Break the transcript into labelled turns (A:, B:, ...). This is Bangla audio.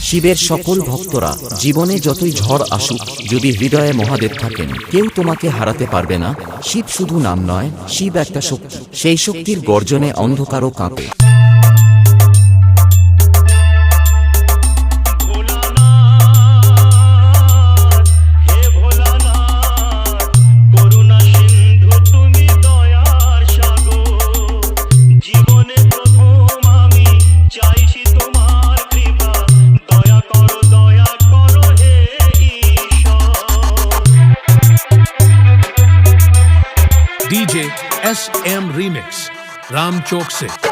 A: শিবের সকল ভক্তরা, জীবনে যতই ঝড় আসুক, যদি হৃদয়ে মহাদেব থাকেন, কেউ তোমাকে হারাতে পারবে না। শিব শুধু নাম নয়, শিব একটা শক্তি। সেই শক্তির গর্জনে অন্ধকারও কাঁপে।
B: DJ SM Remix, Ram Chowk se।